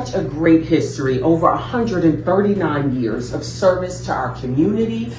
such a great history, over 139 years of service to our community,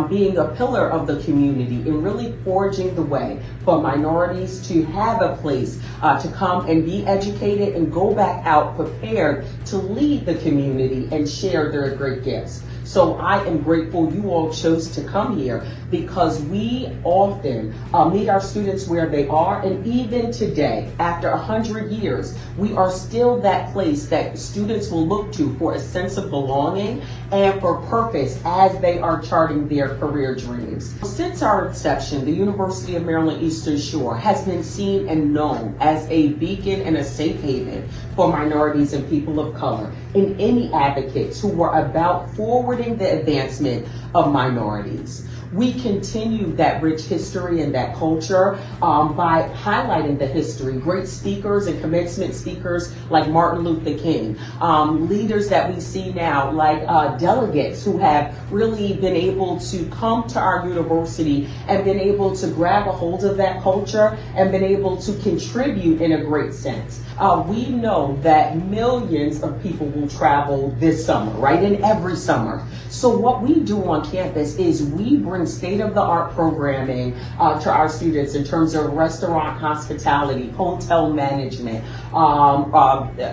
being a pillar of the community and really forging the way for minorities to have a place to come and be educated and go back out prepared to lead the community and share their great gifts. So I am grateful you all chose to come here, because we often meet our students where they are, and even today, after 100 years, we are still that place that students will look to for a sense of belonging and for purpose as they are charting their career dreams. Since our inception, the University of Maryland Eastern Shore has been seen and known as a beacon and a safe haven for minorities and people of color, and any advocates who were about forwarding the advancement of minorities. We continue that rich history and that culture by highlighting the history. Great speakers and commencement speakers like Martin Luther King, leaders that we see now like delegates who have really been able to come to our university and been able to grab a hold of that culture and been able to contribute in a great sense. We know that millions of people will travel this summer, right? And every summer. So what we do on campus is we bring state-of-the-art programming to our students in terms of restaurant hospitality, hotel management,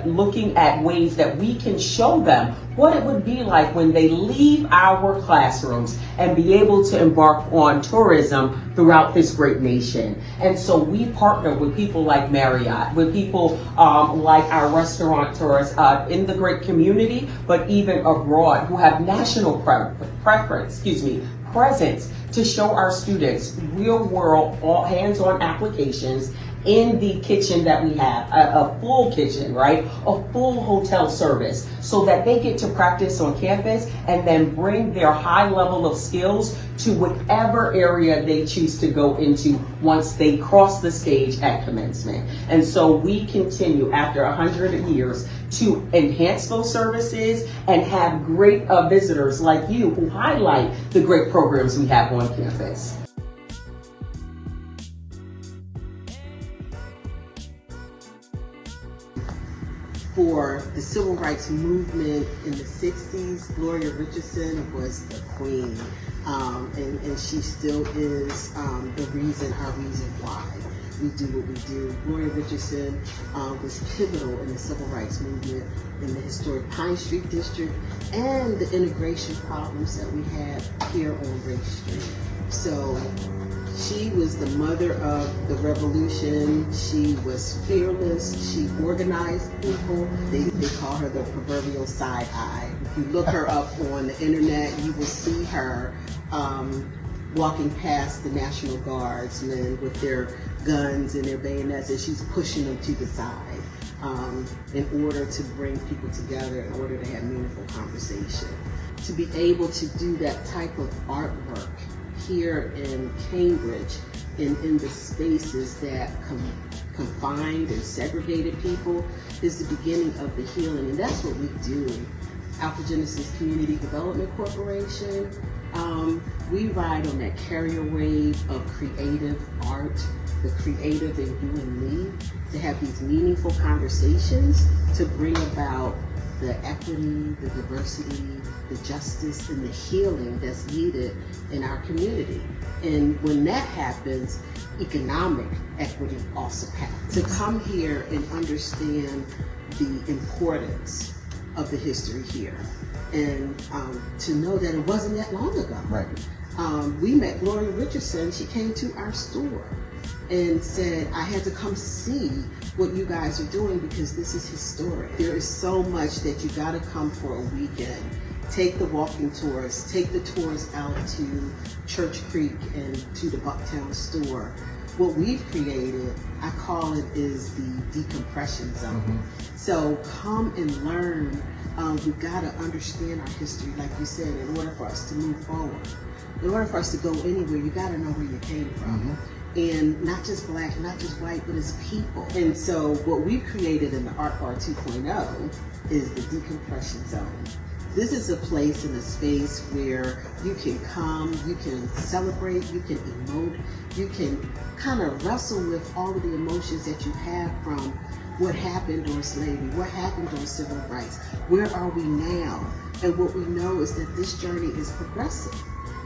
looking at ways that we can show them what it would be like when they leave our classrooms and be able to embark on tourism throughout this great nation. And so we partner with people like Marriott, with people like our restaurateurs in the great community, but even abroad, who have national presence to show our students real world, all hands-on applications in the kitchen that we have, a full kitchen, right? A full hotel service, so that they get to practice on campus and then bring their high level of skills to whatever area they choose to go into once they cross the stage at commencement. And so we continue after 100 years to enhance those services and have great visitors like you who highlight the great programs we have on campus. For the civil rights movement in the 60s, Gloria Richardson was the queen, and she still is our reason why we do what we do. Gloria Richardson was pivotal in the civil rights movement in the historic Pine Street district and the integration problems that we have here on Race Street. So she was the mother of the revolution. She was fearless. She organized people. They call her the proverbial side eye. If you look her up on the internet, you will see her walking past the National Guardsmen with their guns and their bayonets, and she's pushing them to the side in order to bring people together, in order to have meaningful conversation. To be able to do that type of artwork here in Cambridge, in the spaces that confined and segregated people, is the beginning of the healing, and that's what we do. Alpha Genesis Community Development Corporation, we ride on that carrier wave of creative art, the creative in you and me, to have these meaningful conversations, to bring about the equity, the diversity, the justice, and the healing that's needed in our community. And when that happens, economic equity also happens. To come here and understand the importance of the history here, and to know that it wasn't that long ago. Right. We met Gloria Richardson. She came to our store and said, I had to come see what you guys are doing because this is historic. There is so much that you gotta come for a weekend. Take the walking tours, take the tours out to Church Creek and to the Bucktown store. What we've created, I call it, is the decompression zone. Mm-hmm. So come and learn. We've got to understand our history, like you said, in order for us to move forward. In order for us to go anywhere, you got to know where you came from. Mm-hmm. And not just black, not just white, but as people. And so what we've created in the Art Bar 2.0 is the decompression zone. This is a place and a space where you can come, you can celebrate, you can emote, you can kind of wrestle with all of the emotions that you have from what happened during slavery, what happened during civil rights, where are we now? And what we know is that this journey is progressive.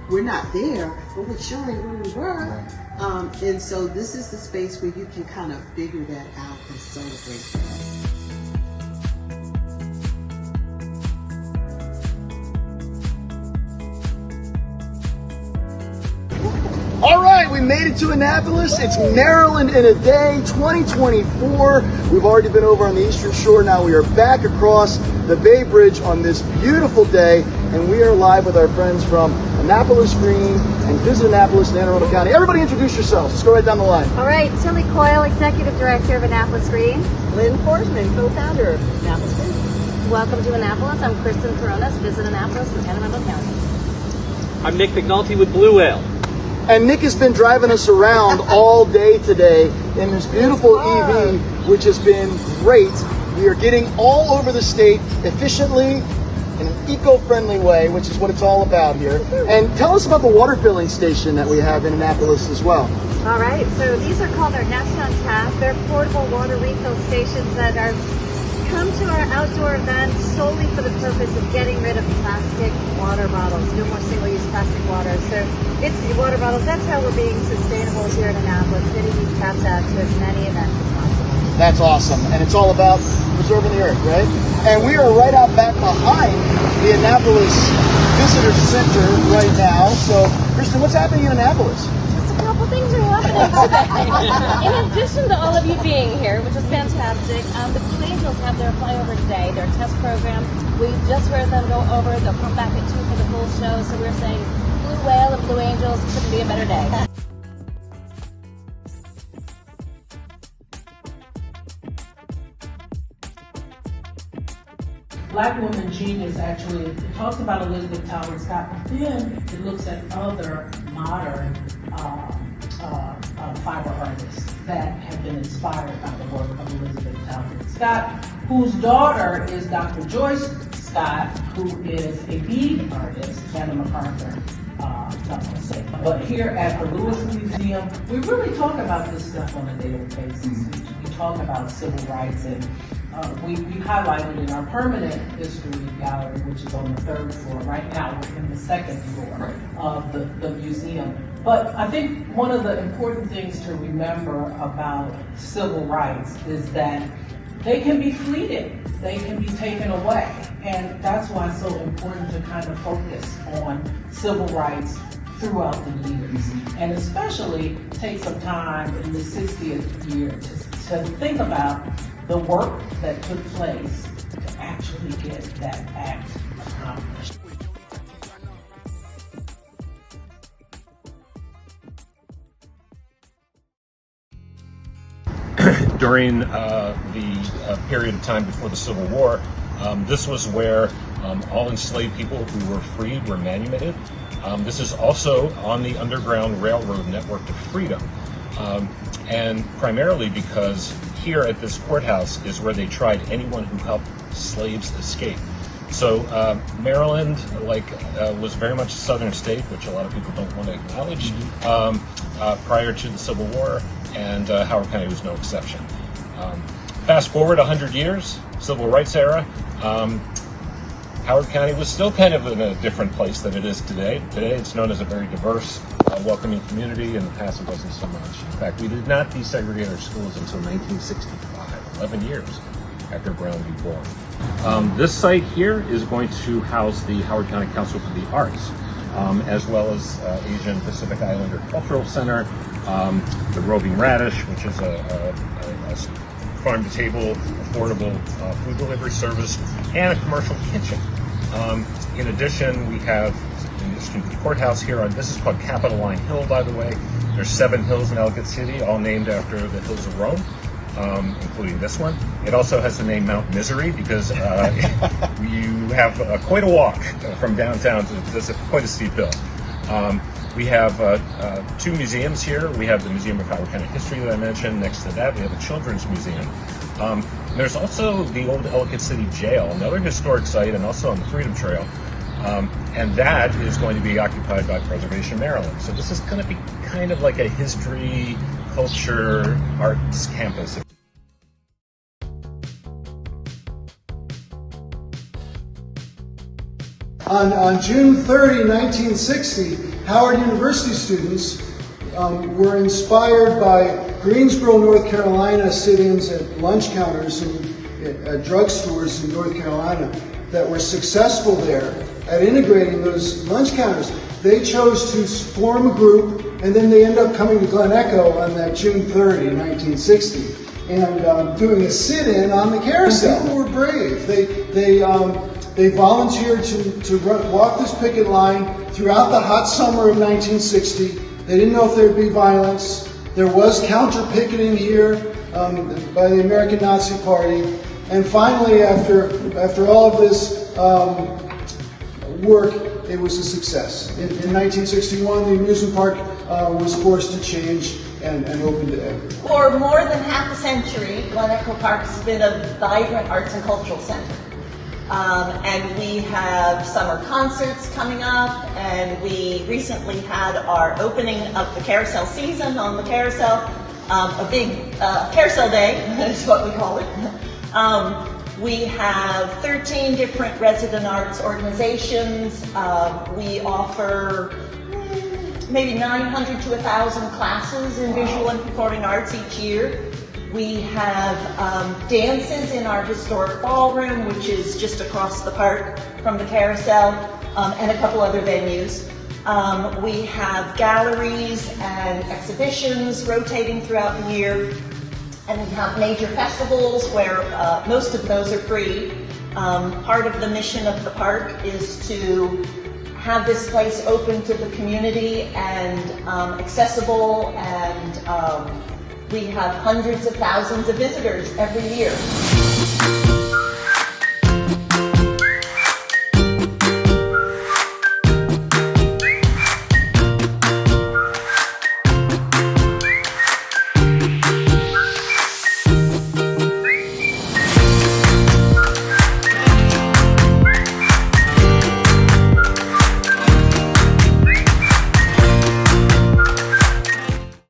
We're not there, but we're showing where we were. And so this is the space where you can kind of figure that out and celebrate that. All right, we made it to Annapolis. It's Maryland in a day, 2024. We've already been over on the Eastern Shore. Now we are back across the Bay Bridge on this beautiful day, and we are live with our friends from Annapolis Green and Visit Annapolis in Anne Arundel County. Everybody introduce yourselves. Let's go right down the line. All right, Tilly Coyle, Executive Director of Annapolis Green. Lynn Forsman, co-founder of Annapolis Green. Welcome to Annapolis. I'm Kristen Coronas, Visit Annapolis in Anne Arundel County. I'm Nick McNulty with Blue Whale. And Nick has been driving us around all day today in this beautiful EV, which has been great. We are getting all over the state efficiently in an eco-friendly way, which is what it's all about here. And tell us about the water filling station that we have in Annapolis as well. All right, so these are called our Nest on Tap. They're portable water refill stations that are come to our outdoor events solely for the purpose of getting rid of plastic water bottles. No more single-use plastic water. So it's water bottles. That's how we're being sustainable here in Annapolis, getting these taps out to as many events as possible. That's awesome. And it's all about preserving the earth, right? And we are right out back behind the Annapolis Visitor Center right now. So, Kristen, what's happening in Annapolis? A couple things are happening today. In addition to all of you being here, which is fantastic, the Blue Angels have their flyover today, their test program. We just heard them go over. They'll come back at 2 for the full show. So we're saying Blue Whale and Blue Angels, couldn't be a better day. Black Woman Genius actually talks about Elizabeth Tower Scott, but then it looks at other modern fiber artists that have been inspired by the work of Elizabeth Tower Scott, whose daughter is Dr. Joyce Scott, who is a bead artist, Anna MacArthur. Not gonna say. But here at the Lewis Museum, we really talk about this stuff on a daily basis. We talk about civil rights, and we highlighted in our permanent history gallery, which is on the 3rd floor. Right now, we're in the 2nd floor of the museum. But I think one of the important things to remember about civil rights is that they can be fleeting, they can be taken away. And that's why it's so important to kind of focus on civil rights throughout the years. And especially take some time in the 60th year to think about the work that took place to actually get that act accomplished. During the period of time before the Civil War, this was where all enslaved people who were freed were manumitted. This is also on the Underground Railroad network to freedom, and primarily because here at this courthouse is where they tried anyone who helped slaves escape. So Maryland, was very much a southern state, which a lot of people don't want to acknowledge, prior to the Civil War, and Howard County was no exception. Fast forward 100 years, Civil Rights era, Howard County was still kind of in a different place than it is today. Today it's known as a very diverse, welcoming community. In the past it wasn't so much. In fact, we did not desegregate our schools until 1965, 11 years after Brown v. Board. This site here is going to house the Howard County Council for the Arts, as well as Asian Pacific Islander Cultural Center, the Roving Radish, which is a farm-to-table, affordable food delivery service, and a commercial kitchen. In addition, we have, in addition to the courthouse here, this is called Capitol Line Hill, by the way. There's 7 hills in Ellicott City, all named after the hills of Rome, including this one. It also has the name Mount Misery because you have quite a walk from downtown to quite a steep hill. We have 2 museums here. We have the Museum of Howard County History that I mentioned. Next to that, we have a children's museum. There's also the old Ellicott City Jail, another historic site, and also on the Freedom Trail. And that is going to be occupied by Preservation Maryland. So this is going to be kind of like a history, culture, arts campus. On June 30, 1960, Howard University students were inspired by Greensboro, North Carolina sit-ins at lunch counters and at drugstores in North Carolina that were successful there at integrating those lunch counters. They chose to form a group, and then they end up coming to Glen Echo on that June 30, 1960, and doing a sit-in on the carousel. People were brave. They volunteered to walk this picket line throughout the hot summer of 1960. They didn't know if there'd be violence. There was counter-picketing here by the American Nazi Party. And finally, after all of this work, it was a success. In 1961, the amusement park was forced to change and open to everyone. For more than half a century, Glen Echo Park has been a vibrant arts and cultural center. And we have summer concerts coming up, and we recently had our opening of the carousel season on the carousel, a big carousel day is what we call it. We have 13 different resident arts organizations. We offer maybe 900 to 1,000 classes in visual and performing arts each year. We have dances in our historic ballroom, which is just across the park from the carousel, and a couple other venues. We have galleries and exhibitions rotating throughout the year. And we have major festivals where most of those are free. Part of the mission of the park is to have this place open to the community and accessible, and we have hundreds of thousands of visitors every year.